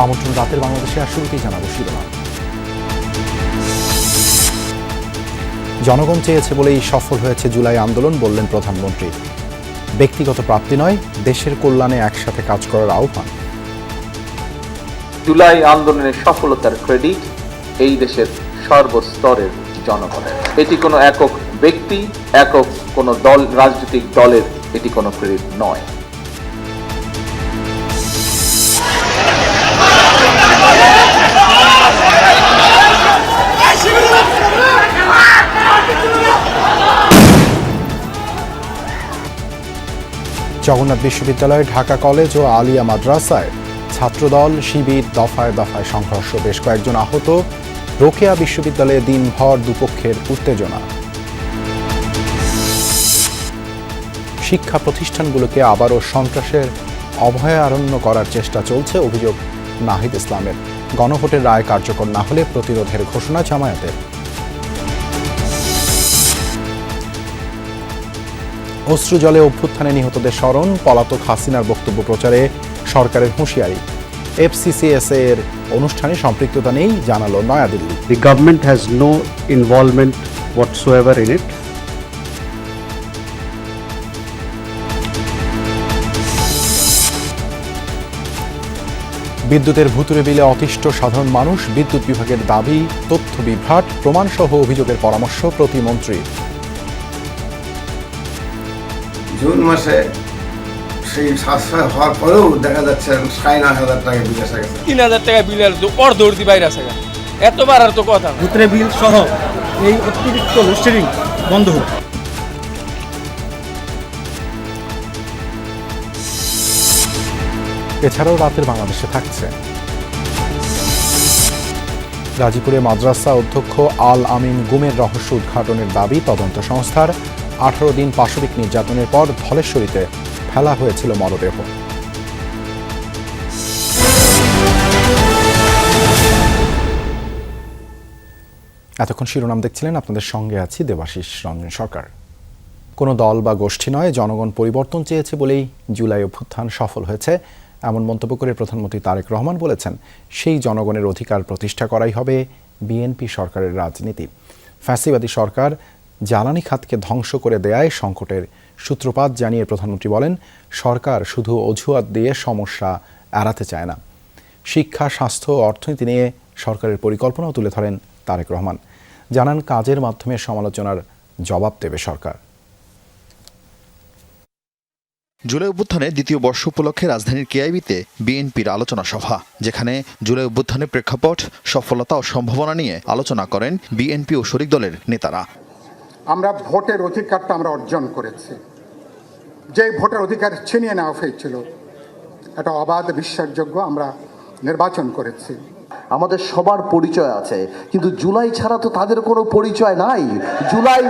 আমন্ত্রণ রাতের বাংলাদেশে আর শুরুতেই জানাবো শিরোনাম। জনগণ চেয়েছে বলেই সফল হয়েছে জুলাই আন্দোলন, বললেন প্রধানমন্ত্রী। ব্যক্তিগত প্রাপ্তি নয়, দেশের কল্যাণে একসাথে কাজ করার আহ্বান। জুলাই আন্দোলনের সফলতার ক্রেডিট এই দেশের সর্বস্তরের জনগণের। এটি কোনো একক ব্যক্তি, একক কোনো দল, রাজনৈতিক দলের এটি কোনো ক্রেডিট নয়। জগন্নাথ বিশ্ববিদ্যালয়, ঢাকা কলেজ ও আলিয়া মাদ্রাসায় ছাত্রদল শিবির দফায় দফায় সংঘর্ষ, বেশ কয়েকজন আহত। রোকেয়া বিশ্ববিদ্যালয়ে দিনভর দুপক্ষের উত্তেজনা। শিক্ষা প্রতিষ্ঠানগুলোকে আবারও সন্ত্রাসের অভয়ারণ্য করার চেষ্টা চলছে, অভিযোগ নাহিদ ইসলামের। গণভোটের রায় কার্যকর না হলে প্রতিরোধের ঘোষণা জামায়াতের। অশ্রুজলে অভ্যুত্থানে নিহতদের স্মরণ, পলাতক হাসিনার বক্তব্য প্রচারে সরকারের হুঁশিয়ারি। এফসিসিএসএ এর অনুষ্ঠানে সম্পৃক্ততা নেই, জানালো New Delhi. The government has no involvement whatsoever in it. বিদ্যুতের ভুতুড়ে বিলে অতিষ্ঠ সাধারণ মানুষ, বিদ্যুৎ বিভাগের দাবি তথ্য বিভ্রাট, প্রমাণসহ অভিযোগের পরামর্শ প্রতিমন্ত্রীর। জুন মাসে সেই সাশ্রয় হওয়ার পরেও দেখা যাচ্ছে 9,500 টাকা বিল আসা গেছে। 3,000 টাকা বিল আর অর্ধর্দি বাইরে আসে, এতবার আর তো কথা ভূতের বিল সহ এই অতিরিক্ত লোডশেডিং বন্ধ হোক। এছাড়াও রাতের বাংলাদেশে থাকছে গাজীপুরে মাদ্রাসা অধ্যক্ষ আল আমিন গুমের রহস্য উদ্ঘাটনের দাবি তদন্ত সংস্থার। 18 দিন পাশবিক নির্যাতনের পর ধলেশ্বরীতে ফেলা হয়েছিল মরদেহ। এতক্ষণ শিরোনাম দেখছিলেন, আপনাদের সঙ্গে আছি দেবাশিস রঞ্জন সরকার। কোনো দল বা গোষ্ঠী নয়, জনগণ পরিবর্তন চেয়েছে বলেই জুলাই অভ্যুত্থান সফল হয়েছে, এমন মন্তব্য করে প্রধানমন্ত্রী তারেক রহমান বলেছেন, সেই জনগণের অধিকার প্রতিষ্ঠা করাই হবে বিএনপি সরকারের রাজনীতি। ফ্যাসিবাদী সরকার জ্বালানি খাতকে ধ্বংস করে দেয়ায় সংকটের সূত্রপাত জানিয়ে প্রধানমন্ত্রী বলেন, সরকার শুধু অজুহাত দিয়ে সমস্যা এড়াতে চায় না। শিক্ষা, স্বাস্থ্য, অর্থনীতি নিয়ে সরকারের পরিকল্পনাও তুলে ধরেন তারেক রহমান। জানান, কাজের মাধ্যমে সমালোচনার জবাব দেবে সরকার। জুলাই অভ্যুত্থানের দ্বিতীয় বর্ষ উপলক্ষে রাজধানীর কেআইবিতে বিএনপির আলোচনা সভা, যেখানে জুলাই অভ্যুত্থানের প্রেক্ষাপট, সফলতা ও সম্ভাবনা নিয়ে আলোচনা করেন বিএনপি ও শরিক দলের নেতারা। আমরা ভোটের অধিকারটা আমরা অর্জন করেছি, যে ভোটের অধিকার ছিনিয়ে নেওয়া হয়েছিল, এটা অবাধ বিশ্বাসযোগ্য আমরা নির্বাচন করেছি। আমাদের সবার পরিচয় আছে, কিন্তু জুলাই ছাড়া তো তাদের কোনো পরিচয় নাই। জুলাই,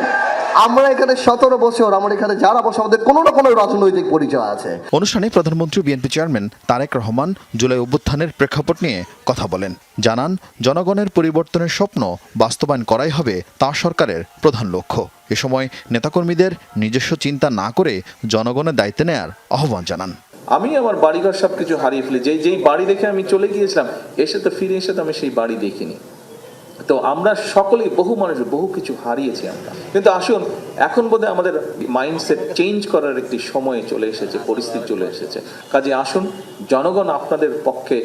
আমরা এখানে 17 বছর, আমরা এখানে যারা বসে, আমাদের কোনো না কোনো রাজনৈতিক পরিচয় আছে। অনুষ্ঠানে প্রধানমন্ত্রী বিএনপি চেয়ারম্যান তারেক রহমান জুলাই অভ্যুত্থানের প্রেক্ষাপট নিয়ে কথা বলেন। জানান, জনগণের পরিবর্তনের স্বপ্ন বাস্তবায়ন করাই হবে তাঁর সরকারের প্রধান লক্ষ্য। এ সময় নেতাকর্মীদের নিজস্ব চিন্তা না করে জনগণের দায়িত্ব নেয়ার আহ্বান জানান। আমি আমার বাড়িঘর সবকিছু হারিয়ে ফেলি, যেই বাড়ি দেখে আমি চলে গিয়েছিলাম, এসে তো ফিরে এসে তো আমি সেই বাড়ি দেখিনি। তো আমরা সকলেই, বহু মানুষ বহু কিছু হারিয়েছি আমরা। কিন্তু আসুন, এখন বোধহয় আমাদের মাইন্ডসেট চেঞ্জ করার একটি সময় চলে এসেছে, পরিস্থিতি চলে এসেছে। কাজে আসুন, জনগণ আপনাদের পক্ষে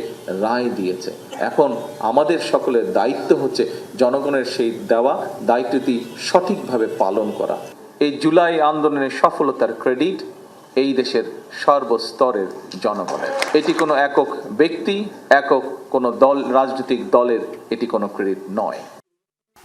রায় দিয়েছে, এখন আমাদের সকলের দায়িত্ব হচ্ছে জনগণের সেই দেওয়া দায়িত্বটি সঠিকভাবে পালন করা। এই জুলাই আন্দোলনের সফলতার ক্রেডিট এই দেশের সর্বস্তরের জনগণের। এটি কোনো একক ব্যক্তি, একক কোনো দল, রাজনৈতিক দলের এটি কোনো ক্রেডিট নয়।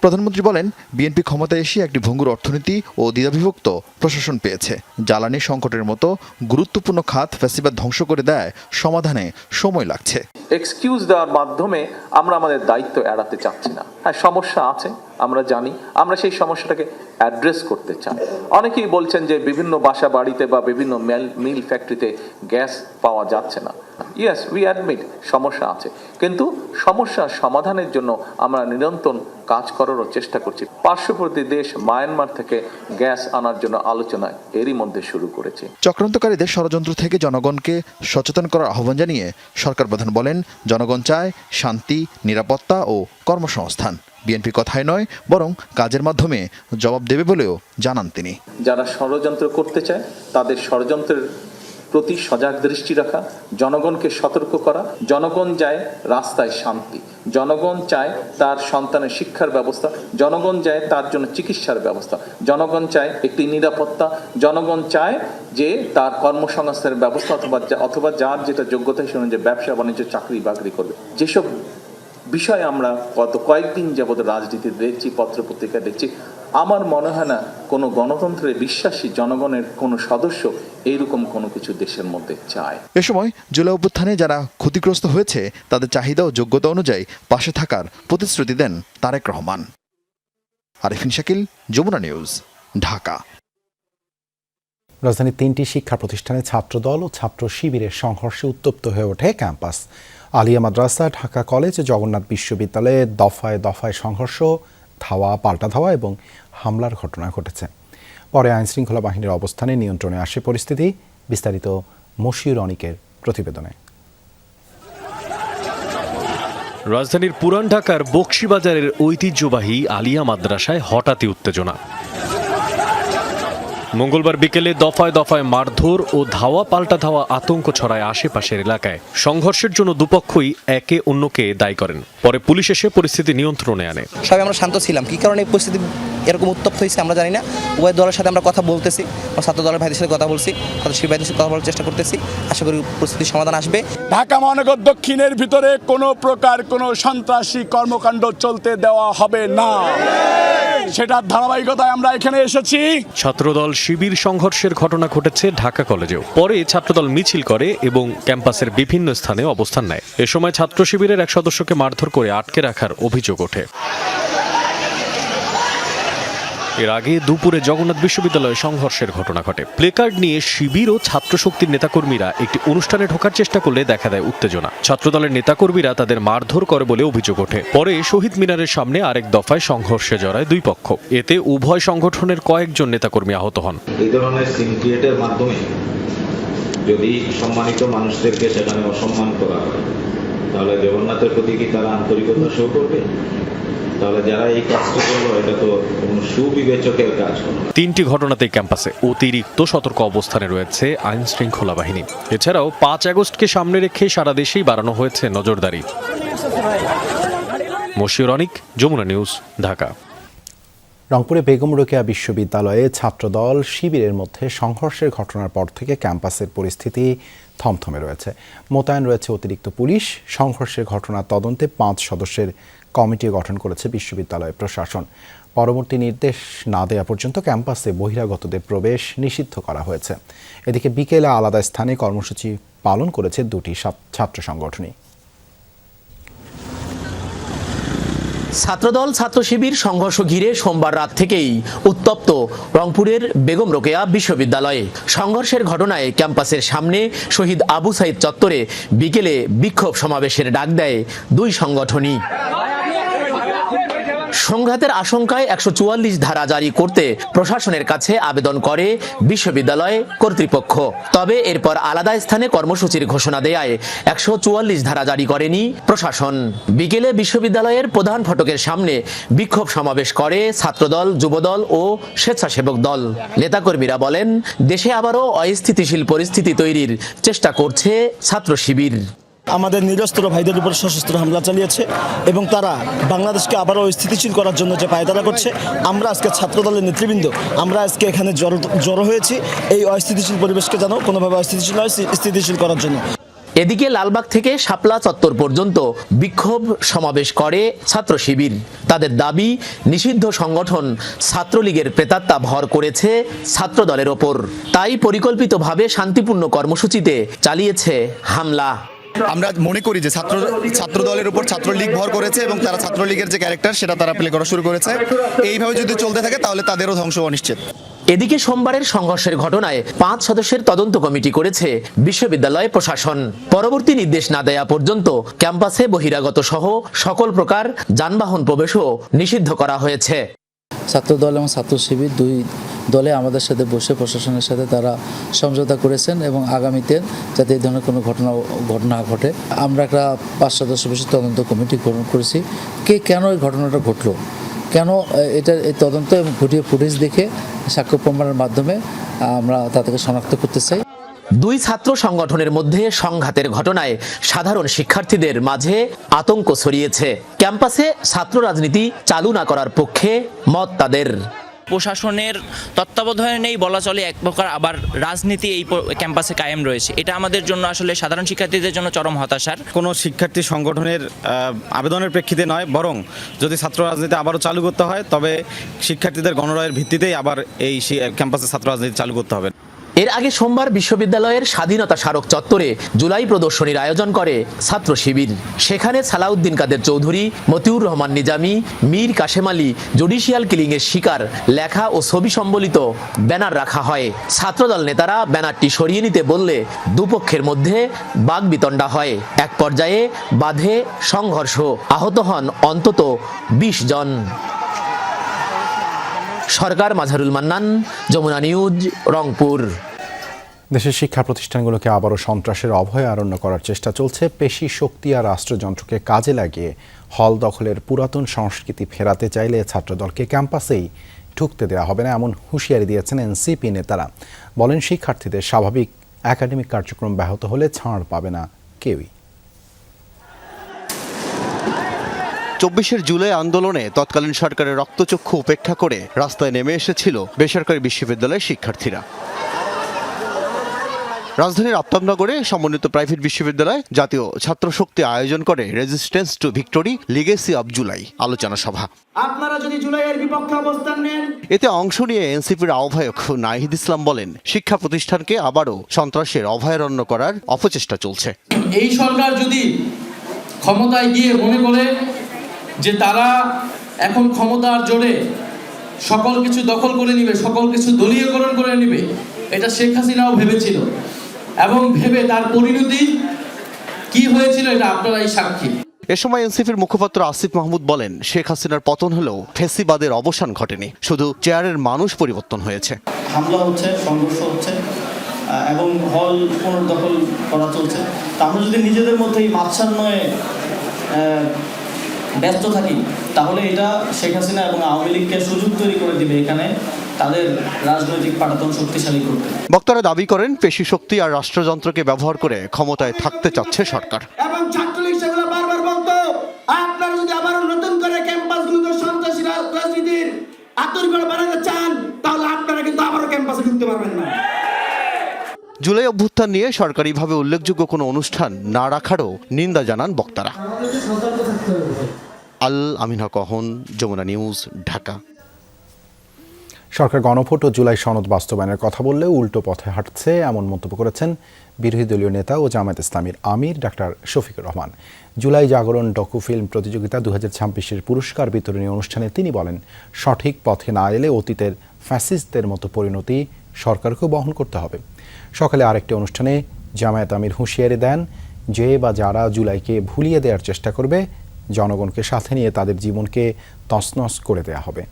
প্রধানমন্ত্রী বলেন, বিএনপি ক্ষমতায় এসে একটি ভঙ্গুর অর্থনীতি ও দ্বিধাবিভক্ত প্রশাসন পেয়েছে। জ্বালানি সংকটের মতো গুরুত্বপূর্ণ খাত ফ্যাসিবাদ ধ্বংস করে দেয়, সমাধানে সময় লাগছে। এক্সকিউজ দেওয়ার মাধ্যমে আমরা আমাদের দায়িত্ব এড়াতে চাচ্ছি না। হ্যাঁ, সমস্যা আছে, আমরা জানি, আমরা সেই সমস্যাটাকে অ্যাড্রেস করতে চাই। অনেকেই বলছেন যে বিভিন্ন বাসা বাড়িতে বা বিভিন্ন মিল ফ্যাক্টরিতে গ্যাস পাওয়া যাচ্ছে না। ইয়েস, উই অ্যাডমিট সমস্যা আছে, কিন্তু সমস্যা সমাধানের জন্য আমরা নিরন্তর কাজ করারও চেষ্টা করছি। পার্শ্ববর্তী দেশ মায়ানমার থেকে গ্যাস আনার জন্য আলোচনা এরই মধ্যে শুরু করেছে। চক্রান্তকারীদের ষড়যন্ত্র থেকে জনগণকে সচেতন করার আহ্বান জানিয়ে সরকার প্রধান বলেন, জনগণ চায় শান্তি, নিরাপত্তা ও কর্মসংস্থান। বিএনপি কথায় নয়, বরং কাজের মাধ্যমে জবাব দেবে বলেও জানান তিনি। যারা ষড়যন্ত্র করতে চায় তাদের ষড়যন্ত্রের প্রতি সজাগ দৃষ্টি রাখা, জনগণকে সতর্ক করা। জনগণ চায় রাস্তায় শান্তি, জনগণ চায় তার সন্তানের শিক্ষার ব্যবস্থা, জনগণ চায় তার জন্য চিকিৎসার ব্যবস্থা, জনগণ চায় একটি নিরাপত্তা, জনগণ চায় যে তার কর্মসংস্থানের ব্যবস্থা অথবা যার যেটা যোগ্যতা শুনে যে ব্যবসা বাণিজ্য চাকরি বাকরি করবে। যেসব বিষয় আমরা গত কয়েকদিন যাবৎ রাজনীতি দেখছি, পত্রপত্রিকা দেখছি, আমার মনে হয় না কোনো গণতন্ত্রে বিশ্বাসী জনগণের কোনো সদস্য এইরকম কোনো কিছু দেশের মধ্যে চায়। এ সময় জুলাই অভ্যুত্থানে যারা ক্ষতিগ্রস্ত হয়েছে তাদের চাহিদা ও যোগ্যতা অনুযায়ী পাশে থাকার প্রতিশ্রুতি দেন তারেক রহমান। আরিফিন শাকিল, যমুনা নিউজ, ঢাকা। রাজধানীর 3টি শিক্ষা প্রতিষ্ঠানে ছাত্রদল ও ছাত্র শিবিরের সংঘর্ষে উত্তপ্ত হয়ে ওঠে ক্যাম্পাস। আলিয়া মাদ্রাসা, ঢাকা কলেজ, জগন্নাথ বিশ্ববিদ্যালয়ে দফায় দফায় সংঘর্ষ, ধাওয়া, পাল্টা ধাওয়া এবং হামলার ঘটনা ঘটেছে। পরে আইনশৃঙ্খলা বাহিনীর অবস্থানে নিয়ন্ত্রণে আসে পরিস্থিতি। বিস্তারিত মশিউর অনিকের প্রতিবেদনে। রাজধানীর পুরান ঢাকার বকশীবাজারের ঐতিহ্যবাহী আলিয়া মাদ্রাসায় হঠাৎই উত্তেজনা। মঙ্গলবার বিকেলে দফায় দফায় মারধর ও ধাওয়া পাল্টা ধাওয়া আতঙ্ক ছড়ায় আশেপাশের এলাকায়। সংঘর্ষের জন্য দুপক্ষই একে অন্যকে দায়ী করেন। পরে পুলিশ এসে পরিস্থিতি নিয়ন্ত্রণে আনে। সবাই আমরা শান্ত ছিলাম। কি কারণে পরিস্থিতি এরকম উত্তপ্ত হয়েছে আমরা জানি না। উভয় দলের সাথে আমরা কথা বলতেছি, ছাত্র দলের ভাইদের সাথে কথা বলছি, ভাইদের সাথে কথা বলার চেষ্টা করতেছি। আশা করি পরিস্থিতির সমাধান আসবে। ঢাকা মহানগর দক্ষিণের ভিতরে কোনো প্রকার কোনো সন্ত্রাসী কর্মকাণ্ড চলতে দেওয়া হবে না, সেটার ধারাবাহিকতায় আমরা এখানে এসেছি। ছাত্রদল শিবির সংঘর্ষের ঘটনা ঘটেছে ঢাকা কলেজেও। পরে ছাত্রদল মিছিল করে এবং ক্যাম্পাসের বিভিন্ন স্থানে অবস্থান নেয়। এ সময় ছাত্র শিবিরের এক সদস্যকে মারধর করে আটকে রাখার অভিযোগ ওঠে। এর আগে দুপুরে জগন্নাথ বিশ্ববিদ্যালয়ে সংঘর্ষের ঘটনা ঘটে। প্লেকার্ড নিয়ে শিবির ও ছাত্র শক্তির নেতাকর্মীরা একটি অনুষ্ঠানে ঢোকার চেষ্টা করলে দেখা দেয় উত্তেজনা। ছাত্রদলের নেতাকর্মীরা তাদের মারধর করে বলে অভিযোগ ওঠে। পরে শহীদ মিনারের সামনে আরেক দফায় সংঘর্ষে জড়ায় দুই পক্ষ। এতে উভয় সংগঠনের কয়েকজন নেতাকর্মী আহত হন। এই ধরনের সিন্ডিকেটের মাধ্যমে যদি সম্মানিত মানুষদেরকে সেখানে অসম্মান করা হয়, তাহলে জগন্নাথের প্রতি কি তারা আন্তরিকতা শো করবে? তাহলে যারা এই কাজটা করলো এটা তো কোনো সুবিবেচকের কাজ হলো। 3টি ঘটনাতেই ক্যাম্পাসে অতিরিক্ত সতর্ক অবস্থানে রয়েছে আইন শৃঙ্খলা বাহিনী। এছাড়াও 5 আগস্টকে সামনে রেখে সারা দেশেই বাড়ানো হয়েছে নজরদারি। মশিউর অনিক, যমুনা নিউজ, ঢাকা। রংপুরে বেগম রোকেয়া বিশ্ববিদ্যালয়ে ছাত্রদল শিবিরের মধ্যে সংঘর্ষের ঘটনার পর থেকে ক্যাম্পাসের পরিস্থিতি থমথমে রয়েছে। মোতায়েন রয়েছে অতিরিক্ত পুলিশ। সংঘর্ষের ঘটনার তদন্তে 5 সদস্যের কমিটি গঠন করেছে বিশ্ববিদ্যালয় প্রশাসন। পরবর্তী নির্দেশ না দেওয়া পর্যন্ত ক্যাম্পাসে বহিরাগতদের প্রবেশ নিষিদ্ধ করা হয়েছে। এদিকে বিকেলে আলাদা স্থানে কর্মসূচি পালন করেছে 2টি ছাত্র সংগঠনই। ছাত্রদল ছাত্র শিবির সংঘর্ষ ঘিরে সোমবার রাত থেকেই উত্তপ্ত রংপুরের বেগম রোকেয়া বিশ্ববিদ্যালয়ে। সংঘর্ষের ঘটনায় ক্যাম্পাসের সামনে শহীদ আবু সাইদ চত্বরে বিকেলে বিক্ষোভ সমাবেশের ডাক দেয় 2 সংগঠনই। সংঘাতের আশঙ্কায় 144 ধারা জারি করতে প্রশাসনের কাছে আবেদন করে বিশ্ববিদ্যালয় কর্তৃপক্ষ। তবে এরপর আলাদা স্থানে কর্মসূচির ঘোষণা দেয়ায় 144 ধারা জারি করেনি প্রশাসন। বিকেলে বিশ্ববিদ্যালয়ের প্রধান ফটকের সামনে বিক্ষোভ সমাবেশ করে ছাত্রদল, যুবদল ও স্বেচ্ছাসেবক দল। নেতাকর্মীরা বলেন, দেশে আবারও অস্থিতিশীল পরিস্থিতি তৈরির চেষ্টা করছে ছাত্র শিবির। আমাদের নিরস্ত্র ভাইদের উপর সশস্ত্র হামলা চালিয়েছে এবং তারা বাংলাদেশকে আবারও স্থিতিশীল করার জন্য যে পায়তারা করছে। আমরা আজকে ছাত্রদলের নেতৃবৃন্দ আমরা আজকে এখানে জড়ো হয়েছি এই অস্থিতিশীল পরিবেশকে যেন কোনোভাবে অস্থিতিশীল নয়, স্থিতিশীল করার জন্য। এদিকে লালবাগ থেকে শাপলা চত্বর পর্যন্ত বিক্ষোভ সমাবেশ করে ছাত্র শিবির। তাদের দাবি, নিষিদ্ধ সংগঠন ছাত্রলীগের প্রেতাত্মা ভর করেছে ছাত্রদলের ওপর, তাই পরিকল্পিতভাবে শান্তিপূর্ণ কর্মসূচিতে চালিয়েছে হামলা। আমরা মনে করি যে ছাত্র দলের উপর ছাত্রলীগ ভর করেছে এবং তারা ছাত্রলীগের যে ক্যারেক্টার সেটা তারা প্লে করা শুরু করেছে। এইভাবে যদি চলতে থাকে তাহলে তাদেরও ধ্বংস অনিশ্চিত। এদিকে সোমবারের সংঘর্ষের ঘটনায় 5 সদস্যের তদন্ত কমিটি করেছে বিশ্ববিদ্যালয় প্রশাসন। পরবর্তী নির্দেশ না দেয়া পর্যন্ত ক্যাম্পাসে বহিরাগত সহ সকল প্রকার যানবাহন প্রবেশও নিষিদ্ধ করা হয়েছে। ছাত্রদল এবং ছাত্র শিবির দুই দলে আমাদের সাথে বসে প্রশাসনের সাথে তারা সমঝোতা করেছেন এবং আগামীতে যাতে এই ধরনের কোনো ঘটনা ঘটে আমরা একটা 5 সদস্য বিশিষ্ট তদন্ত কমিটি গঠন করেছি। কেন এই ঘটনাটা ঘটলো, কেন এটা এই তদন্ত এবং ভিডিও ফুটেজ দেখে সাক্ষ্য প্রমাণের মাধ্যমে আমরা তাদেরকে শনাক্ত করতে চাই। দুই ছাত্র সংগঠনের মধ্যে সংঘাতের ঘটনায় সাধারণ শিক্ষার্থীদের মাঝে আতঙ্ক ছড়িয়েছে। ক্যাম্পাসে ছাত্র রাজনীতি চালু না করার পক্ষে মত তাদের। প্রশাসনের তত্ত্বাবধানেই বলা চলে এক প্রকার আবার রাজনীতি এই ক্যাম্পাসে কায়েম রয়েছে। এটা আমাদের জন্য আসলে সাধারণ শিক্ষার্থীদের জন্য চরম হতাশার। কোনো শিক্ষার্থী সংগঠনের আবেদনের প্রেক্ষিতে নয়, বরং যদি ছাত্র রাজনীতি আবারও চালু করতে হয় তবে শিক্ষার্থীদের গণরায়ের ভিত্তিতেই আবার এই ক্যাম্পাসে ছাত্র রাজনীতি চালু করতে হবে। এর আগে সোমবার বিশ্ববিদ্যালয়ের স্বাধীনতা স্মারক চত্বরে জুলাই প্রদর্শনীর আয়োজন করে ছাত্র শিবির। সেখানে সালাউদ্দিন কাদের চৌধুরী, মতিউর রহমান নিজামী, মীর কাশেম আলী জুডিশিয়াল কিলিংয়ের শিকার লেখা ও ছবি সম্বলিত ব্যানার রাখা হয়। ছাত্রদল নেতারা ব্যানারটি সরিয়ে নিতে বললে দুপক্ষের মধ্যে বাগবিতণ্ডা হয়। এক পর্যায়ে বাধে সংঘর্ষ, আহত হন অন্তত 20 জন। সরকার, মাঝারুল মান্নান, যমুনা নিউজ, রংপুর। দেশের শিক্ষা প্রতিষ্ঠানগুলোকে আবারও সন্ত্রাসের অভয়ারণ্য করার চেষ্টা চলছে। পেশি শক্তি আর রাষ্ট্রযন্ত্রকে কাজে লাগিয়ে হল দখলের পুরাতন সংস্কৃতি ফেরাতে চাইলে ছাত্রদলকে ক্যাম্পাসেই ঢুকতে দেওয়া হবে না, এমন হুঁশিয়ারি দিয়েছেন এনসিপি নেতারা। বলেন, শিক্ষার্থীদের স্বাভাবিক একাডেমিক কার্যক্রম ব্যাহত হলে ছাড় পাবে না কেউই। 24 জুলাই আন্দোলনে তৎকালীন সরকারের রক্তচক্ষু উপেক্ষা করে রাস্তায় নেমে এসেছিল বেসরকারি বিশ্ববিদ্যালয়ের শিক্ষার্থীরা। রাজধানীর আফতাবনগরে সমন্বিত প্রাইভেট বিশ্ববিদ্যালয় জাতীয় ছাত্র শক্তি আয়োজন করে resistance to victory legacy of July আলোচনা সভা। আপনারা যদি জুলাইয়ের বিপক্ষে অবস্থান নেন। এতে অংশ নিয়ে এনসিপির আহ্বায়ক নাহিদ ইসলাম বলেন, শিক্ষা প্রতিষ্ঠানকে আবারও সন্ত্রাসের অভয়ারণ্য করার অপচেষ্টা চলছে। এই সরকার যদি ক্ষমতায় গিয়ে মনে করে যে তারা এখন ক্ষমতার জোরে সকল কিছু দখল করে নিবে, সকল কিছু দলীয়করণ করে নিবে, এটা শেখ হাসিনাও ভেবেছিল এবং ভেবে তার পরিণতি কি হয়েছিল এটা আপনারাই সাক্ষী। এ সময় এনসিপির মুখপাত্র আসিফ মাহমুদ বলেন, শেখ হাসিনার পতন হলেও ফ্যাসিবাদের অবসান ঘটেনি, শুধু চেয়ারের মানুষ পরিবর্তন হয়েছে। হামলা হচ্ছে, সংঘর্ষ হচ্ছে এবং হল পুনর্দখল করা চলছে। তা আমরা যদি নিজেদের মধ্যেই মাৎসান্বয়ে ব্যস্ত থাকি তাহলে এটা শেখ হাসিনা এবং আওয়ামী লীগকে সুযোগ তৈরি করে দিবে এখানে তাদের রাজনৈতিক পাটাতন শক্তিশালী করতে। বক্তারা দাবি করেন, পেশি শক্তি আর রাষ্ট্রযন্ত্রকে ব্যবহার করে ক্ষমতায় থাকতে চাচ্ছে সরকার। এবং ছাত্রলীগ সেগুলো বারবার বলতো, আপনারা যদি আবার নতুন করে ক্যাম্পাসগুলোকে সন্ত্রাসী রাজনীতির আতঙ্কগুলো বানাতে চান তাহলে আপনারা কিন্তু আবারও ক্যাম্পাসে ঢুকতে পারবেন না। জুলাই অভ্যুত্থান নিয়ে সরকারিভাবে উল্লেখযোগ্য কোনো অনুষ্ঠান না রাখারও নিন্দা জানান বক্তারা। আল আমিন হক অহন, যমুনা নিউজ, ঢাকা। সরকার গণভোট ও জুলাই সনদ বাস্তবায়নের কথা বললেও উল্টো পথে হাঁটছে, এমন মন্তব্য করেছেন বিরোধী দলীয় নেতা ও জামায়াত ইসলামীর আমির ডাক্তার শফিকুর রহমান। জুলাই জাগরণ ডকুফিল্ম প্রতিযোগিতা 2026-এর পুরস্কার বিতরণী অনুষ্ঠানে তিনি বলেন, সঠিক পথে না এলে অতীতের ফ্যাসিস্টদের মতো পরিণতি সরকারকেও বহন করতে হবে। সকালে আরেকটি অনুষ্ঠানে জামায়াত আমির হুঁশিয়ারি দেন, যে বা যারা জুলাইকে ভুলিয়ে দেওয়ার চেষ্টা করবে, জনগণকে সাথে নিয়ে তাদের জীবনকে তছনছ করে দেওয়া হবে।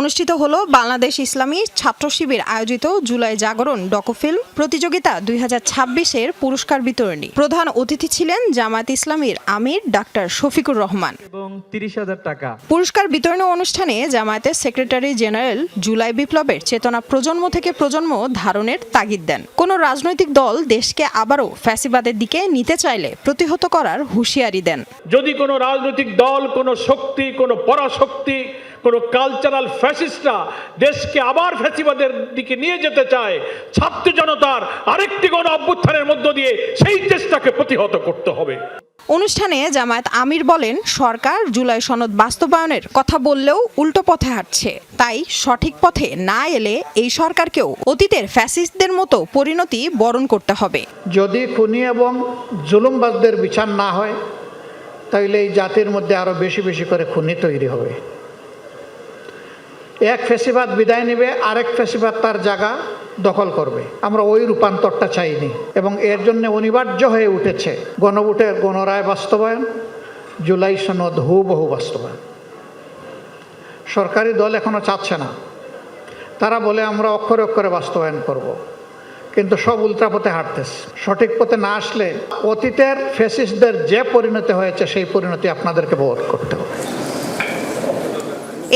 অনুষ্ঠিত হলো বাংলাদেশ ইসলামী ছাত্র শিবির আয়োজিত জুলাই জাগরণ ডকুফিল্ম প্রতিযোগিতা 2026-এর পুরস্কার বিতরণী। প্রধান অতিথি ছিলেন জামায়াত ইসলামীর আমির ডাক্তার শফিকুর রহমান এবং 30,000 টাকা। পুরস্কার বিতরণী অনুষ্ঠানে জামায়াতের সেক্রেটারি জেনারেল জুলাই বিপ্লবের চেতনা প্রজন্ম থেকে প্রজন্ম ধারণের তাগিদ দেন। কোন রাজনৈতিক দল দেশকে আবারও ফ্যাসিবাদের দিকে নিতে চাইলে প্রতিহত করার হুঁশিয়ারি দেন। যদি কোনো রাজনৈতিক দল, কোনো শক্তি, কোনো পরাশক্তি, কোনো কালচারাল ফ্যাসিস্টরা দেশকে আবার ফ্যাসিবাদের দিকে নিয়ে যেতে চায়, ছাত্র জনতার আরেকটি গণ অভ্যুত্থানের মধ্য দিয়ে সেই চেষ্টাকে প্রতিহত করতে হবে। অনুষ্ঠানে জামায়াত আমির বলেন, সরকার জুলাই সনদ বাস্তবায়নের কথা বললেও উল্টো পথে হাঁটছে। তাই সঠিক পথে না এলে এই সরকারকেও অতীতের ফ্যাসিস্টদের মতো পরিণতি বরণ করতে হবে। যদি খুনি এবং জুলুমবাজদের বিচার না হয় তাহলে এই জাতির মধ্যে আরো বেশি বেশি করে খুনি তৈরি হবে। এক ফ্যাসিবাদ বিদায় নেবে, আরেক ফ্যাসিবাদ তার জায়গা দখল করবে। আমরা ওই রূপান্তরটা চাইনি এবং এর জন্য অনিবার্য হয়ে উঠেছে গণভোটের গণরায় বাস্তবায়ন, জুলাই সনদ হুবহু বাস্তবায়ন। সরকারি দল এখনো চাচ্ছে না, তারা বলে আমরা অক্ষরে অক্ষরে বাস্তবায়ন করব, কিন্তু সব উল্টা পথে হাঁটতেছে। সঠিক পথে না আসলে অতীতের ফ্যাসিস্টদের যে পরিণতি হয়েছে সেই পরিণতি আপনাদেরকে ভোগ করতে হবে।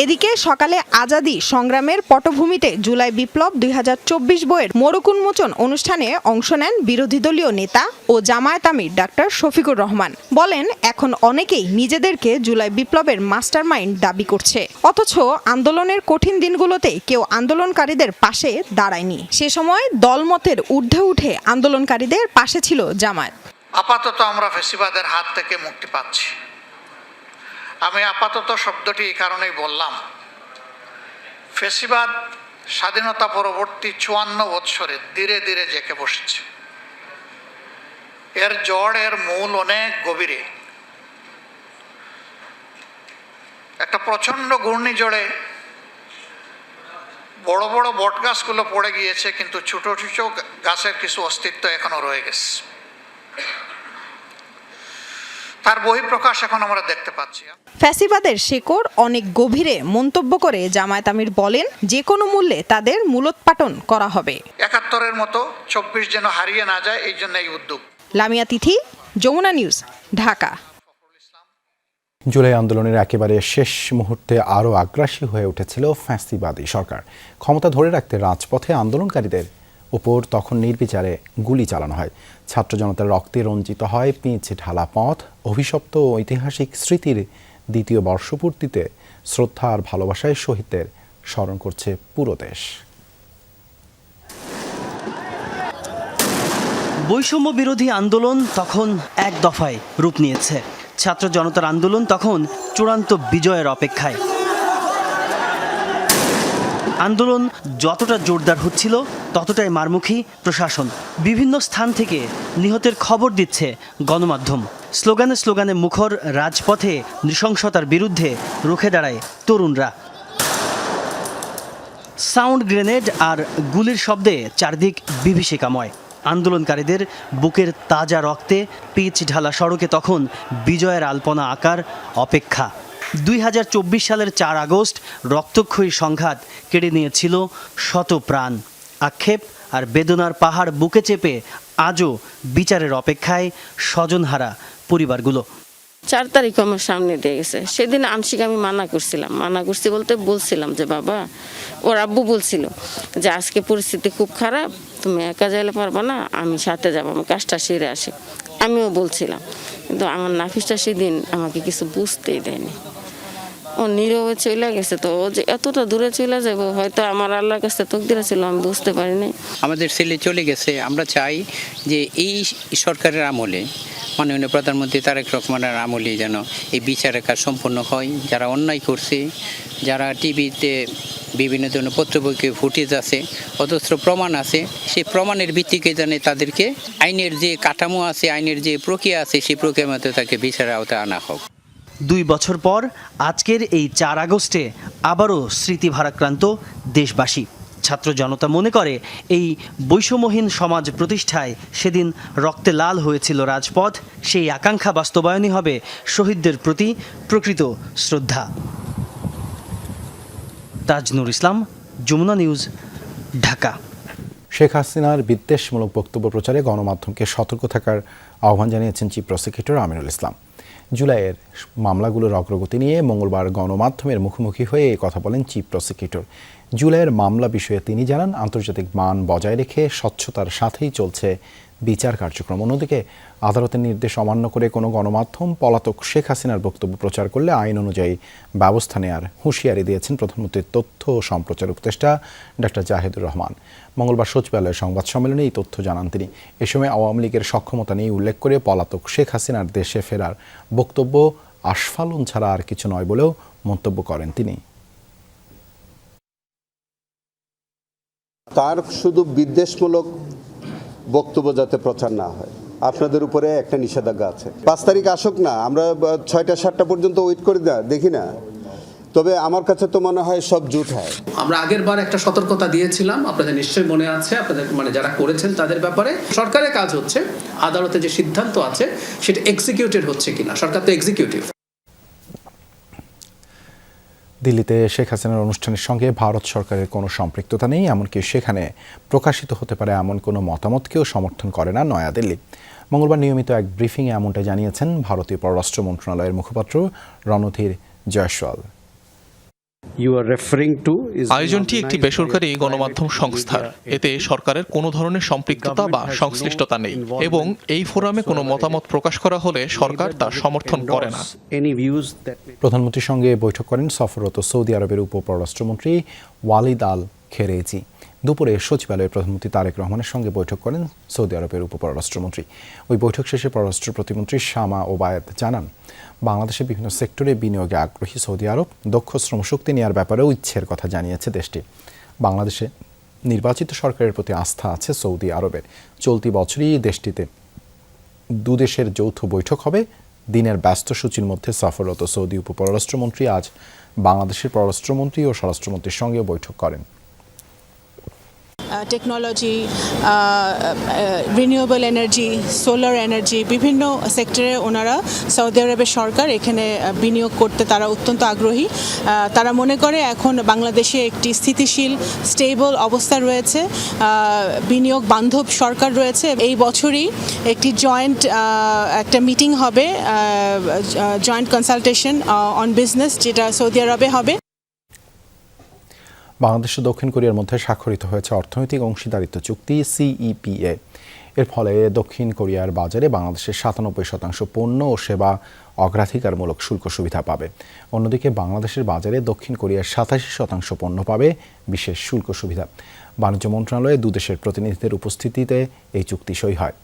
এদিকে সকালে আজাদি সংগ্রামের পটভূমিতে জুলাই বিপ্লব 2024 বইয়ের মোড়ক উন্মোচন অনুষ্ঠানে অংশ নেন বিরোধী দলীয় নেতা ও জামায়াত আমির ডাক্তার শফিকুর রহমান। বলেন, এখন অনেকেই নিজেদেরকে জুলাই বিপ্লবের মাস্টারমাইন্ড দাবি করছে, অথচ আন্দোলনের কঠিন দিনগুলোতে কেউ আন্দোলনকারীদের পাশে দাঁড়ায়নি। সে সময় দলমতের ঊর্ধ্বে উঠে আন্দোলনকারীদের পাশে ছিল জামায়াত। আপাতত আমরা ফ্যাসিবাদের হাত থেকে মুক্তি পাচ্ছি। আমি আপাতত শব্দটি এই কারণেই বললাম, ফ্যাসিবাদ স্বাধীনতা পরবর্তী 54 বৎসরে ধীরে ধীরে জেঁকে বসেছে। এর জড়, এর মূল অনেক গভীরে। একটা প্রচণ্ড ঘূর্ণিঝড়ে বড় বড় বট গাছগুলো পড়ে গিয়েছে, কিন্তু ছোট ছোট গাছের কিছু অস্তিত্ব এখনো রয়ে গেছে। তার বহিঃপ্রকাশ এখন আমরা দেখতে পাচ্ছি। ফ্যাসিবাদের শেকড় অনেক গভীরে মন্তব্য করে জামায়াত আমির বলেন, যে কোনো মূল্যে তাদের মূলোৎপাটন করা হবে। 71-এর মতো 24 যেন হারিয়ে না যায়, এই জন্য এই উদ্যোগ। লামিয়া তিথি, যমুনা নিউজ, ঢাকা। জুলাই আন্দোলনের একেবারে শেষ মুহূর্তে আরও আগ্রাসী হয়ে উঠেছিল ফ্যাসিবাদী সরকার। ক্ষমতা ধরে রাখতে রাজপথে আন্দোলনকারীদের উপর তখন নির্বিচারে গুলি চালানো হয়। ছাত্র জনতার রক্তে রঞ্জিত হয় পিচ ঢালা পথ। অভিশপ্ত ঐতিহাসিক স্মৃতির দ্বিতীয় বর্ষপূর্তিতে শ্রদ্ধা আর ভালোবাসায় শহীদদের স্মরণ করছে পুরো দেশ। বৈষম্য বিরোধী আন্দোলন তখন এক দফায় রূপ নিয়েছে। ছাত্র জনতার আন্দোলন তখন চূড়ান্ত বিজয়ের অপেক্ষায়। আন্দোলন যতটা জোরদার হচ্ছিল ততটাই মারমুখী প্রশাসন। বিভিন্ন স্থান থেকে নিহতের খবর দিচ্ছে গণমাধ্যম। স্লোগানে স্লোগানে মুখর রাজপথে নৃশংসতার বিরুদ্ধে রুখে দাঁড়ায় তরুণরা। সাউন্ড গ্রেনেড আর গুলির শব্দে চারদিক বিভীষিকাময়। আন্দোলনকারীদের বুকের তাজা রক্তে পিচ ঢালা সড়কে তখন বিজয়ের আলপনা আঁকার অপেক্ষা। 2024 সালের 4 আগস্ট রক্তক্ষয়ী সংঘাত কেড়ে নিয়েছিল শত প্রাণ। আক্ষেপ আর বেদনার পাহাড় বুকে চেপে আজও বিচারের অপেক্ষায় স্বজনহারা পরিবারগুলো। 4 তারিখ আমার সামনে দিয়ে গেছে। সেদিন আংশিক আমি মানা করছি বলতে বলছিলাম যে বাবা, ওর আব্বু বলছিল যে আজকে পরিস্থিতি খুব খারাপ, তুমি একা যাইলে পারবা না, আমি সাথে যাবো, আমি কাজটা সেরে আসি। আমিও বলছিলাম, কিন্তু আমার নাফিসটা সেদিন আমাকে কিছু বুঝতেই দেয়নি। ও নীরবে চলে গেছে। তো ও যে এতটা দূরে চলে যাবো, হয়তো আমার আল্লাহর কাছে তকদির ছিল, আমি বুঝতে পারিনি। আমাদের ছেলে চলে গেছে। আমরা চাই যে এই সরকারের আমলে, মাননীয় প্রধানমন্ত্রী তারেক রহমানের আমলে যেন এই বিচারের কাজ সম্পন্ন হয়। যারা অন্যায় করছে, যারা টিভিতে বিভিন্ন ধরনের পত্রপত্রিকায় ফুটেজ আছে, অজস্র প্রমাণ আছে, সেই প্রমাণের ভিত্তিতে যেন তাদেরকে আইনের যে কাঠামো আছে, আইনের যে প্রক্রিয়া আছে, সেই প্রক্রিয়ার মধ্যে তাকে বিচারের আওতায় আনা হোক। 2 বছর পর আজকের এই 4 আগস্টে আবারও স্মৃতি ভারাক্রান্ত দেশবাসী। ছাত্র জনতা মনে করে এই বৈষম্যহীন সমাজ প্রতিষ্ঠায় সেদিন রক্তে লাল হয়েছিল রাজপথ। সেই আকাঙ্ক্ষা বাস্তবায়নই হবে শহীদদের প্রতি প্রকৃত শ্রদ্ধা। তাজনুর ইসলাম, যমুনা নিউজ, ঢাকা। শেখ হাসিনার বিদ্বেষমূলক বক্তব্য প্রচারে গণমাধ্যমকে সতর্ক থাকার আহ্বান জানিয়েছেন চিফ প্রসিকিউটর আমিনুল ইসলাম। জুলাইয়ের মামলাগুলোর অগ্রগতি নিয়ে মঙ্গলবার গণমাধ্যমের মুখোমুখি হয়ে এই কথা বলেন চিফ প্রসিকিউটর। জুলাইয়ের মামলা বিষয়ে তিনি জানান, আন্তর্জাতিক মান বজায় রেখে স্বচ্ছতার সাথেই চলছে বিচার কার্যক্রম। অন্যদিকে আদালতের নির্দেশ অমান্য করে কোনো গণমাধ্যম পলাতক শেখ হাসিনার বক্তব্য প্রচার করলে আইন অনুযায়ী ব্যবস্থা নেওয়ার হুঁশিয়ারি দিয়েছেন প্রধানমন্ত্রীর তথ্য ও সম্প্রচার উপদেষ্টা ডক্টর জাহিদুর রহমান। মঙ্গলবার সচিবালয়ের সংবাদ সম্মেলনে এই তথ্য জানান তিনি। এ সময় আওয়ামী লীগের সক্ষমতা নিয়ে উল্লেখ করে পলাতক শেখ হাসিনার দেশে ফেরার বক্তব্য আস্ফালন ছাড়া আর কিছু নয় বলেও মন্তব্য করেন তিনি। তার শুধু বিদ্বেষমূলক বক্তব্য যাতে প্রচার না হয়, আপনাদের উপরে একটা নিষেধাজ্ঞা আছে। 5 তারিখ আসুক না, আমরা 6টা 7টা পর্যন্ত ওয়েট করি না, দেখি না। তবে আমার কাছে তো মনে হয় সব জুট হয়। আমরা আগের বার একটা সতর্কতা দিয়েছিলাম, আপনাদের নিশ্চয়ই মনে আছে, আপনাদের যারা করেছেন তাদের ব্যাপারে। সরকারের কাজ হচ্ছে আদালতে যে সিদ্ধান্ত আছে সেটা এক্সিকিউটেড হচ্ছে কিনা। সরকার তো এক্সিকিউটিভ। দিল্লিতে শেখ হাসিনার অনুষ্ঠানের সঙ্গে ভারত সরকারের কোনো সম্পৃক্ততা নেই, এমনকি সেখানে প্রকাশিত হতে পারে এমন কোনো মতামতকেও সমর্থন করে না নয়াদিল্লি। মঙ্গলবার নিয়মিত এক ব্রিফিংয়ে এমনটা জানিয়েছেন ভারতীয় পররাষ্ট্র মন্ত্রণালয়ের মুখপাত্র রণধীর জয়সওয়াল। আয়োজনটি একটি বেসরকারি গণমাধ্যম সংস্থার। এতে সরকারের কোনো ধরনের সম্পৃক্ততা বা সংশ্লিষ্টতা নেই এবং এই ফোরামে কোনো মতামত প্রকাশ করা হলে সরকার তা সমর্থন করে না। প্রধানমন্ত্রীর সঙ্গে বৈঠক করেন সফররত সৌদি আরবের উপপররাষ্ট্রমন্ত্রী ওয়ালিদ আল খেরেজি। দুপুরে সচিবালয়ে প্রধানমন্ত্রী তারেক রহমানের সঙ্গে বৈঠক করেন সৌদি আরবের উপপররাষ্ট্রমন্ত্রী। ওই বৈঠক শেষে পররাষ্ট্র প্রতিমন্ত্রী শামা ওবায়েদ জানান, বাংলাদেশের বিভিন্ন সেক্টরে বিনিয়োগে আগ্রহী সৌদি আরব দক্ষ শ্রমশক্তি নেওয়ার ব্যাপারেও ইচ্ছের কথা জানিয়েছে দেশটি। বাংলাদেশে নির্বাচিত সরকারের প্রতি আস্থা আছে সৌদি আরবের। চলতি বছরই দেশটিতে দুদেশের যৌথ বৈঠক হবে। দিনের ব্যস্ত সূচির মধ্যে সফররত সৌদি উপপররাষ্ট্রমন্ত্রী আজ বাংলাদেশের পররাষ্ট্রমন্ত্রী ও স্বরাষ্ট্রমন্ত্রীর সঙ্গে বৈঠক করেন। Technology, renewable energy, solar energy, বিভিন্ন সেক্টরে ওনারা সৌদি আরবের সরকার এখানে বিনিয়োগ করতে তারা অত্যন্ত আগ্রহী। তারা মনে করে এখন বাংলাদেশে একটি স্থিতিশীল স্টেবল অবস্থা রয়েছে, বিনিয়োগ বান্ধব সরকার রয়েছে। এই বছরই একটি জয়েন্ট একটা মিটিং হবে, জয়েন্ট কনসালটেশন অন বিজনেস, যেটা সৌদি আরবে হবে। বাংলাদেশ ও দক্ষিণ কোরিয়ার মধ্যে স্বাক্ষরিত হয়েছে অর্থনৈতিক অংশীদারিত্ব চুক্তি CEPA। এর ফলে দক্ষিণ কোরিয়ার বাজারে বাংলাদেশের 97% পণ্য ও সেবা অগ্রাধিকারমূলক শুল্ক সুবিধা পাবে। অন্যদিকে বাংলাদেশের বাজারে দক্ষিণ কোরিয়ার 87% পণ্য পাবে বিশেষ শুল্ক সুবিধা। বাণিজ্য মন্ত্রণালয়ে দুদেশের প্রতিনিধিদের উপস্থিতিতে এই চুক্তি সই হয়।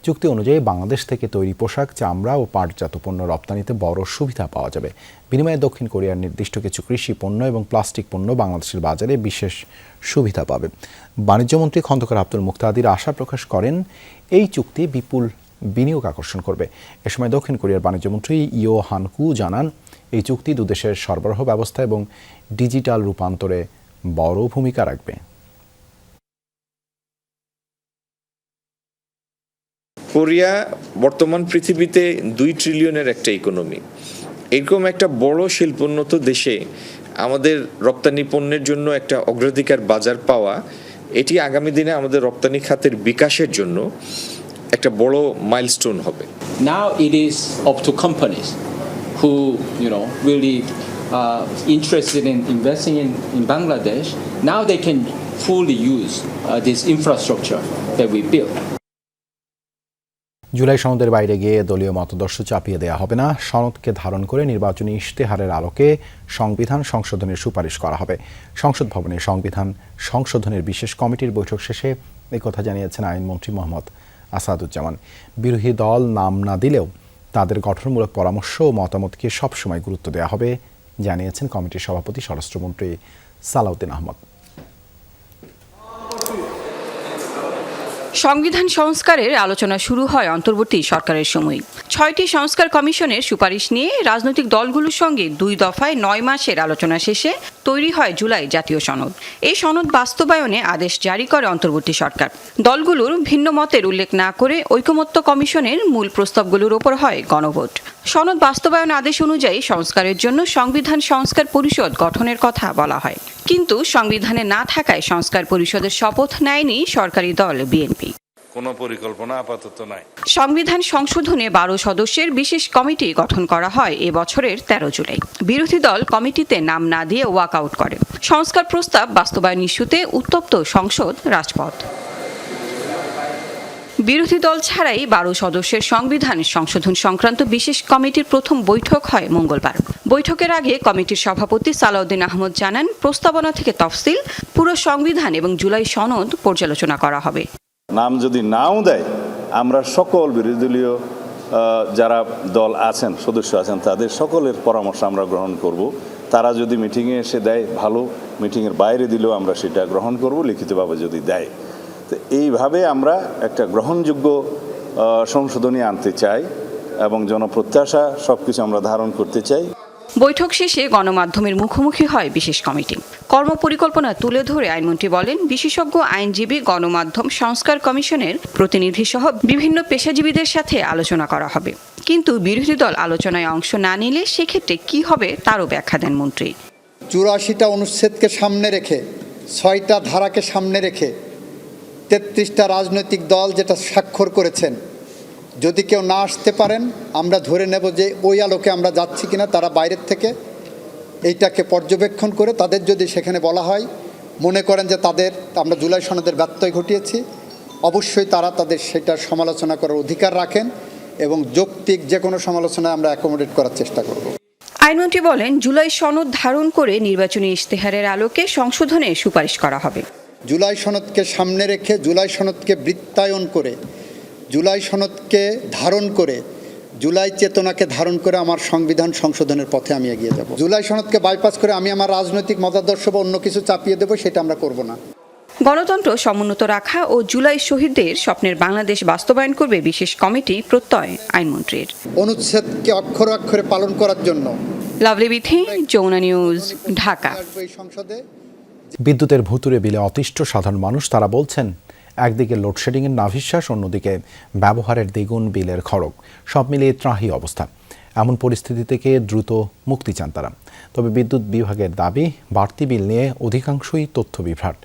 চুক্তি অনুযায়ী বাংলাদেশ থেকে তৈরি পোশাক, চামড়া ও পাটজাত পণ্য রপ্তানিতে বড় সুবিধা পাওয়া যাবে। বিনিময়ে দক্ষিণ কোরিয়ার নির্দিষ্ট কিছু কৃষি পণ্য এবং প্লাস্টিক পণ্য বাংলাদেশের বাজারে বিশেষ সুবিধা পাবে। বাণিজ্যমন্ত্রী খন্দকার আব্দুল মুক্তাদির আশা প্রকাশ করেন, এই চুক্তি বিপুল বিনিয়োগ আকর্ষণ করবে। এ সময় দক্ষিণ কোরিয়ার বাণিজ্যমন্ত্রী ইয়ো হানকু জানান, এই চুক্তি দুদেশের সরবরাহ ব্যবস্থা এবং ডিজিটাল রূপান্তরে বড় ভূমিকা রাখবে। কোরিয়া বর্তমান পৃথিবীতে 2 ট্রিলিয়নের একটা ইকোনমি। এরকম একটা বড় শিল্পোন্নত দেশে আমাদের রপ্তানি পণ্যের জন্য একটা অগ্রাধিকার বাজার পাওয়া, এটি আগামী দিনে আমাদের রপ্তানি খাতের বিকাশের জন্য একটা বড় মাইলস্টোন হবে। Now it is up to companies who really interested in investing in Bangladesh. Now they can fully use this infrastructure that we built. July সনদের বাইরে গিয়ে দলীয় মতাদর্শ চাপিয়ে দেওয়া হবে না। সনদকে ধারণ করে নির্বাচনী ইশতেহারের আলোকে সংবিধান সংশোধনের সুপারিশ করা হবে। সংসদ ভবনে সংবিধান সংশোধনের বিশেষ কমিটির বৈঠক শেষে এই কথা জানিয়েছেন আইনমন্ত্রী মোহাম্মদ আসাদুজ্জামান। বিরোধী দল নাম না দিলেও তাদের গঠনমূলক পরামর্শ ও মতামতকে সবসময় গুরুত্ব দেওয়া হবে, জানিয়েছেন কমিটির সভাপতি স্বরাষ্ট্রমন্ত্রী সালাউদ্দিন আহমদ। সংবিধান সংস্কারের আলোচনা শুরু হয় অন্তর্বর্তী সরকারের সময়। 6টি সংস্কার কমিশনের সুপারিশ নিয়ে রাজনৈতিক দলগুলোর সঙ্গে 2 দফায় 9 মাসের আলোচনা শেষে তৈরি হয় জুলাই জাতীয় সনদ। এই সনদ বাস্তবায়নে আদেশ জারি করে অন্তর্বর্তী সরকার। দলগুলোর ভিন্ন মতের উল্লেখ না করে ঐকমত্য কমিশনের মূল প্রস্তাবগুলোর ওপর হয় গণভোট। সনদ বাস্তবায়ন আদেশ অনুযায়ী সংস্কারের জন্য সংবিধান সংস্কার পরিষদ গঠনের কথা বলা হয়, কিন্তু সংবিধানে না থাকায় সংস্কার পরিষদের শপথ নেয়নি সরকারি দল বিএনপি। কোনো পরিকল্পনা আপাতত নাই। সংবিধান সংশোধনে 12 সদস্যের বিশেষ কমিটি গঠন করা হয় এ বছরের 13 জুলাই। বিরোধী দল কমিটিতে নাম না দিয়ে ওয়াক আউট করে। সংস্কার প্রস্তাব বাস্তবায়ন ইস্যুতে উত্তপ্ত সংসদ রাজপথ। বিরোধী দল ছাড়াই 12 সদস্যের সংবিধান সংশোধন সংক্রান্ত বিশেষ কমিটির প্রথম বৈঠক হয় মঙ্গলবার। বৈঠকের আগে কমিটির সভাপতি সালাউদ্দিন আহমদ জানান, প্রস্তাবনা থেকে তফসিল, পুরো সংবিধান এবং জুলাই সনদ পর্যালোচনা করা হবে। নাম যদি নাও দেয়, আমরা সকল বিরোধী দলীয় যারা দল আছেন, সদস্য আছেন, তাদের সকলের পরামর্শ আমরা গ্রহণ করব। তারা যদি মিটিংয়ে এসে দেয় ভালো, মিটিংয়ের বাইরে দিলেও আমরা সেটা গ্রহণ করব, লিখিতভাবে যদি দেয়। তো এইভাবে আমরা একটা গ্রহণযোগ্য সংশোধনী আনতে চাই এবং জনপ্রত্যাশা সবকিছু আমরা ধারণ করতে চাই। বৈঠক শেষে গণমাধ্যমের মুখোমুখি হয় বিশেষ কমিটি। কর্মপরিকল্পনা তুলে ধরে আইনমন্ত্রী বলেন, বিশেষজ্ঞ আইনজীবী, গণমাধ্যম সংস্কার কমিশনের প্রতিনিধি সহ বিভিন্ন পেশাজীবীদের সাথে আলোচনা করা হবে। কিন্তু বিরোধী দল আলোচনায় অংশ না নিলে সেক্ষেত্রে কি হবে তারও ব্যাখ্যা দেন মন্ত্রী। 84টা অনুচ্ছেদকে সামনে রেখে, 6টা ধারাকে সামনে রেখে 33টা রাজনৈতিক দল যেটা স্বাক্ষর করেছেন, যদি কেউ না আসতে পারেন আমরা ধরে নেব যে ওই আলোকে আমরা যাচ্ছি কিনা। তারা বাইরের থেকে এইটাকে পর্যবেক্ষণ করে তাদের যদি সেখানে বলা হয়, মনে করেন যে আমরা জুলাই সনদের ব্যত্যয় ঘটিয়েছি, অবশ্যই তারা তাদের সেটার সমালোচনা করার অধিকার রাখেন এবং যৌক্তিক যে কোনো সমালোচনায় আমরা অ্যাকোমোডেট করার চেষ্টা করব। আইনমন্ত্রী বলেন, জুলাই সনদ ধারণ করে নির্বাচনী ইশতেহারের আলোকে সংশোধনের সুপারিশ করা হবে। জুলাই সনদকে সামনে রেখে, জুলাই সনদকে বৃত্তায়ন করে, জুলাই সনদকে ধারণ করে, জুলাই চেতনাকে ধারণ করে আমার সংবিধান সংশোধনের পথে আমি এগিয়ে যাব। জুলাই সনদকে বাইপাস করে আমি আমার রাজনৈতিক মতাদর্শ বা অন্য কিছু চাপিয়ে দেব, সেটা আমরা করব না। গণতন্ত্র সমুন্নত রাখা ও জুলাই শহীদদের স্বপ্নের বাংলাদেশ বাস্তবায়ন করবে বিশেষ কমিটি, প্রত্যয় আইনমন্ত্রীর। অনুচ্ছেদকে অক্ষরে অক্ষরে পালন করার জন্য। লাভলি বিথি, যমুনা নিউজ, ঢাকা। বিদ্যুতের ভুতুরে বিলে অতিষ্ঠ সাধারণ মানুষ। তারা বলছেন, একদিকে লোডশেডিংয়ের নাভিশ্বাস, অন্যদিকে ব্যবহারের দ্বিগুণ বিলের খড়গ, সব মিলিয়ে ত্রাহি অবস্থা। এমন পরিস্থিতি থেকে দ্রুত মুক্তি চান তারা। তবে বিদ্যুৎ বিভাগের দাবি, বাড়তি বিল নিয়ে অধিকাংশই তথ্য বিভ্রাট,